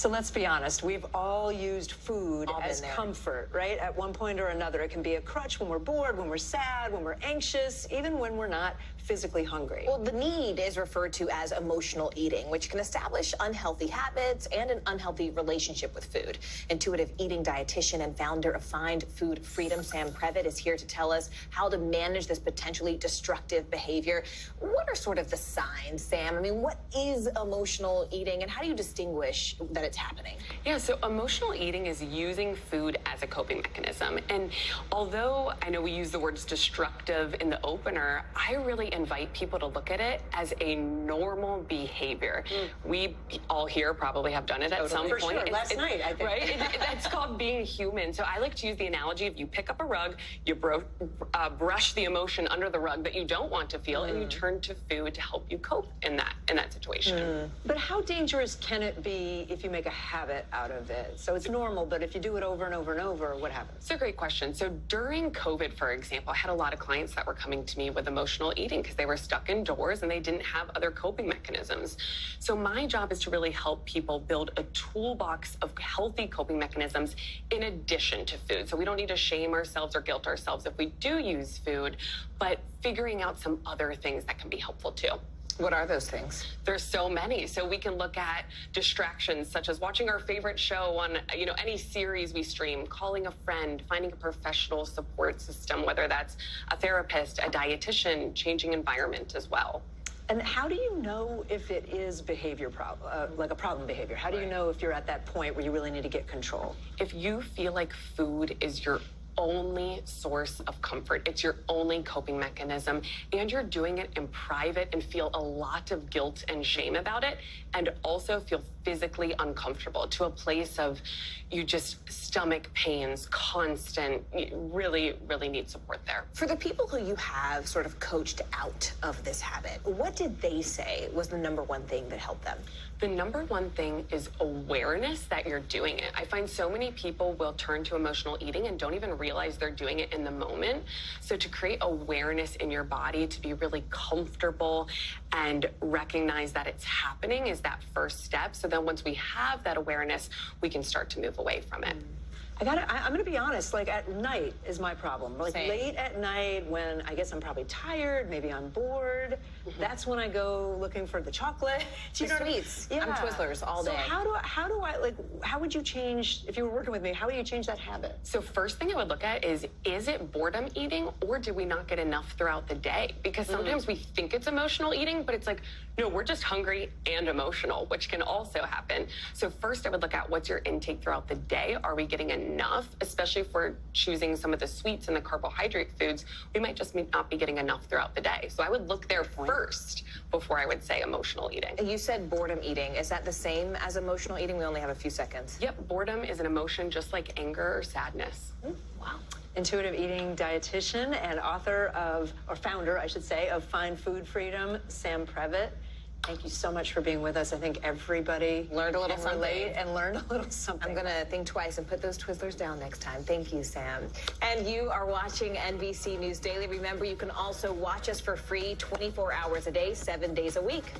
So let's be honest, we've all used food as comfort, right? At one point or another. It can be a crutch when we're bored, when we're sad, when we're anxious, even when we're not physically hungry. Well, the need is referred to as emotional eating, which can establish unhealthy habits and an unhealthy relationship with food. Intuitive eating dietitian and founder of Find Food Freedom, Sam Previtt, is here to tell us how to manage this potentially destructive behavior. What are sort of the signs, Sam? I mean, what is emotional eating and how do you distinguish that it's happening? Yeah, so emotional eating is using food as a coping mechanism. And although I know we use the words destructive in the opener, I really invite people to look at it as a normal behavior. We all here probably have done it at some point. Sure. Last night, I think. Right? That's called being human. So I like to use the analogy of you pick up a rug, you brush the emotion under the rug that you don't want to feel, and you turn to food to help you cope in that situation. But how dangerous can it be if you make a habit out of it? So it's normal, but if you do it over and over and over, what happens? It's a great question. So during COVID, for example, I had a lot of clients that were coming to me with emotional eating because they were stuck indoors and they didn't have other coping mechanisms. So my job is to really help people build a toolbox of healthy coping mechanisms in addition to food. So we don't need to shame ourselves or guilt ourselves if we do use food, but figuring out some other things that can be helpful too. What are those things? There's so many. So we can look at distractions such as watching our favorite show on, any series we stream, calling a friend, finding a professional support system, whether that's a therapist, a dietitian, changing environment as well. And how do you know if it is behavior problem, like a problem behavior? How do you know if you're at that point where you really need to get control? If you feel like food is your only source of comfort, it's your only coping mechanism, and you're doing it in private and feel a lot of guilt and shame about it, and also feel physically uncomfortable to a place of you just stomach pains, constant, you really, really need support there. For the people who you have sort of coached out of this habit, what did they say was the number one thing that helped them? The number one thing is awareness that you're doing it. I find so many people will turn to emotional eating and don't even realize they're doing it in the moment. So to create awareness in your body, to be really comfortable and recognize that it's happening is that first step. So then once we have that awareness, we can start to move away from it. I'm gonna be honest, like at night is my problem. Like Same. late at night when I guess I'm probably tired, maybe I'm bored, that's when I go looking for the chocolate. Do you know what I mean? Yeah. I'm Twizzlers all day. So how would you change, if you were working with me, how would you change that habit? So first thing I would look at is it boredom eating or do we not get enough throughout the day? Because sometimes we think it's emotional eating, but it's like, no, we're just hungry and emotional, which can also happen. So first I would look at what's your intake throughout the day. Are we getting enough? Especially if we're choosing some of the sweets and the carbohydrate foods, we might just not be getting enough throughout the day. So I would look there first before I would say emotional eating. You said boredom eating. Is that the same as emotional eating? We only have a few seconds. Yep, boredom is an emotion just like anger or sadness. Wow. Intuitive eating dietitian and founder, I should say, of Find Food Freedom, Sam Previtt. Thank you so much for being with us. I think everybody learned a little can something relate and learned a little something. I'm gonna think twice and put those Twizzlers down next time. Thank you, Sam. And you are watching NBC News Daily. Remember, you can also watch us for free 24 hours a day, 7 days a week.